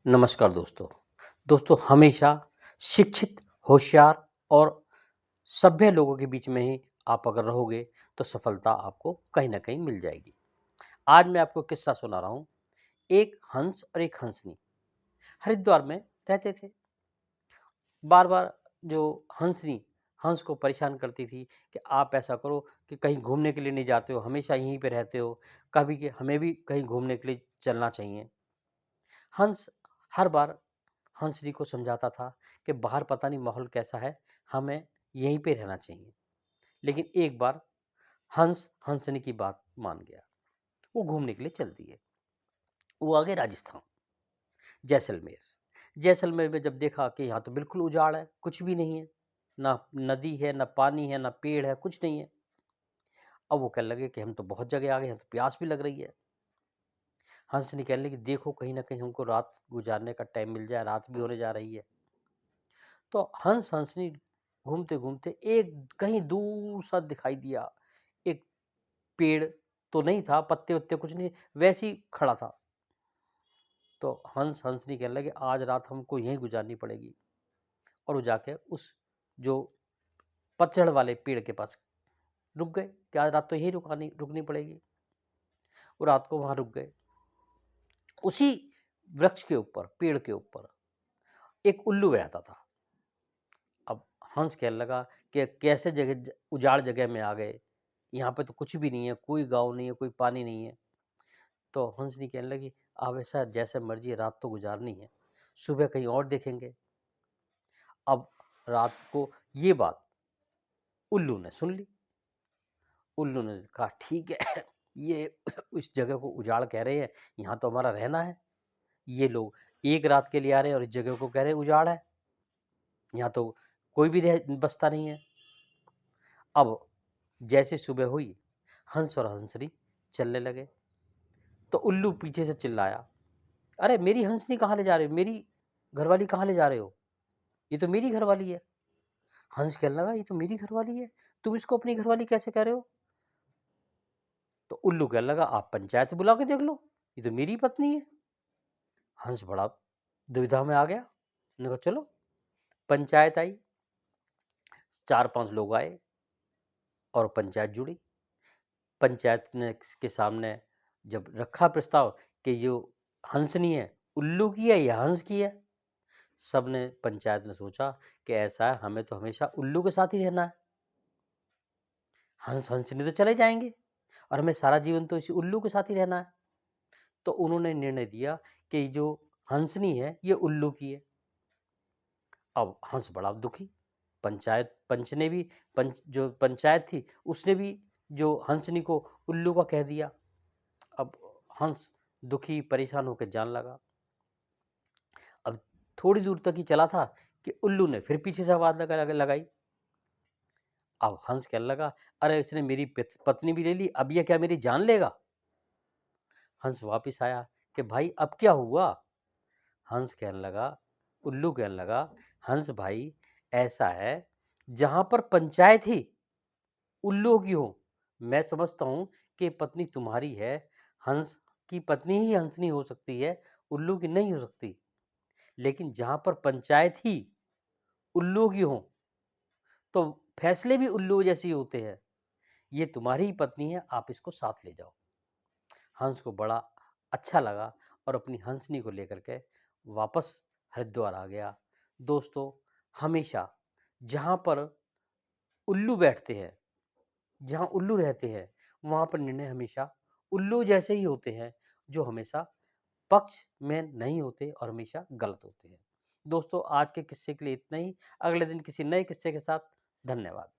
नमस्कार दोस्तों। दोस्तों हमेशा शिक्षित, होशियार और सभ्य लोगों के बीच में ही आप अगर रहोगे तो सफलता आपको कहीं न कहीं मिल जाएगी। आज मैं आपको किस्सा सुना रहा हूँ। एक हंस और एक हंसनी हरिद्वार में रहते थे। बार-बार जो हंसनी हंस को परेशान करती थी कि आप ऐसा करो कि कहीं घूमने के लिए नहीं जाते हो, हमेशा यहीं पे रहते हो, कभी कि हमें भी कहीं घूमने के लिए चलना चाहिए। हंस हर बार हंसनी को समझाता था कि बाहर पता नहीं माहौल कैसा है, हमें यहीं पे रहना चाहिए। लेकिन एक बार हंस हंसनी की बात मान गया। वो घूमने के लिए चल दिए। वो आ गए राजस्थान, जैसलमेर। जैसलमेर में जब देखा कि यहाँ तो बिल्कुल उजाड़ है, कुछ भी नहीं है। ना नदी है, ना पानी है, ना पेड़ है, कुछ नहीं है। अब वो कहने लगे कि हम तो बहुत जगह आ गए हैं, तो प्यास भी लग रही है। हंसनी कहने लगी देखो कहीं न कहीं हमको रात गुज़ारने का टाइम मिल जाए, रात भी होने जा रही है। तो हंस हंसनी घूमते-घूमते एक कहीं दूर सा दिखाई दिया, एक पेड़ तो नहीं था, पत्ते-वत्ते कुछ नहीं, वैसे ही खड़ा था। तो हंस हंसनी कहने लगे आज रात हमको यहीं गुज़ारनी पड़ेगी और वो जाके उस जो पतझड़ वाले पेड़ के पास रुक गए कि आज रात तो यहीं रुकनी पड़ेगी। वो रात को वहाँ रुक गए। उसी वृक्ष के ऊपर, पेड़ के ऊपर एक उल्लू बैठा था। अब हंस कहने लगा कि कैसे उजाड़ जगह में आ गए, यहाँ पे तो कुछ भी नहीं है, कोई गाँव नहीं है, कोई पानी नहीं है। तो हंसनी कहने लगी, "अब ऐसा जैसे मर्ज़ी है, रात तो गुज़ारनी है, सुबह कहीं और देखेंगे।" अब रात को ये बात उल्लू ने सुन ली। उल्लू ने कहा, "ठीक है, ये इस जगह को उजाड़ कह रहे हैं, यहाँ तो हमारा रहना है। ये लोग एक रात के लिए आ रहे हैं और इस जगह को कह रहे हैं उजाड़ है, यहाँ तो कोई भी रह बसता नहीं है।" अब जैसे सुबह हुई, हंस और हंसनी चलने लगे, तो उल्लू पीछे से चिल्लाया, "अरे! मेरी हंसनी कहाँ ले जा रहे हो? मेरी घरवाली कहाँ ले जा रहे हो? ये तो मेरी घरवाली है।" हंस कहने लगा, "ये तो मेरी घरवाली है, तुम इसको अपनी घरवाली कैसे कह रहे हो?" तो उल्लू कहने लगा, "आप पंचायत बुला के देख लो, ये तो मेरी पत्नी है।" हंस बड़ा दुविधा में आ गया। उसने कहा, "चलो।" पंचायत आई, 4-5 लोग आए और पंचायत जुड़ी। पंचायत ने के सामने जब रखा प्रस्ताव कि जो हंसनी है, उल्लू की है या हंस की है? सबने पंचायत ने सोचा कि ऐसा है हमें तो हमेशा उल्लू के साथ ही रहना है। हंस हंसनी तो चले जाएँगे और हमें सारा जीवन तो इसी उल्लू के साथ ही रहना है। तो उन्होंने निर्णय दिया कि जो हंसनी है ये उल्लू की है। अब हंस बड़ा दुखी, पंचायत पंच ने भी पंच जो पंचायत थी उसने भी जो हंसनी को उल्लू का कह दिया। अब हंस दुखी परेशान होकर जाने लगा। अब थोड़ी दूर तक ही चला था कि उल्लू ने फिर पीछे से आवाज़ लगाई। अब हंस कहने लगा, "अरे! इसने मेरी पत्नी भी ले ली, अब ये क्या मेरी जान लेगा?" हंस वापिस आया कि भाई अब क्या हुआ? हंस कहने लगा उल्लू कहने लगा, "हंस भाई ऐसा है, जहाँ पर पंचायत ही उल्लुओं की हो, मैं समझता हूँ कि पत्नी तुम्हारी है, हंस की पत्नी ही हंसनी हो सकती है, उल्लू की नहीं हो सकती। लेकिन जहाँ पर पंचायत ही उल्लुओं की हो, तो फैसले भी उल्लुओं जैसे ही होते हैं। ये तुम्हारी ही पत्नी है, आप इसको साथ ले जाओ।" हंस को बड़ा अच्छा लगा और अपनी हंसनी को लेकर के वापस हरिद्वार आ गया। दोस्तों, हमेशा जहाँ पर उल्लू बैठते हैं, जहाँ उल्लू रहते हैं, वहाँ पर निर्णय हमेशा उल्लू जैसे ही होते हैं, जो हमेशा पक्ष में नहीं होते और हमेशा गलत होते हैं। दोस्तों, आज के किस्से के लिए इतना ही। अगले दिन किसी नए किस्से के साथ धन्यवाद।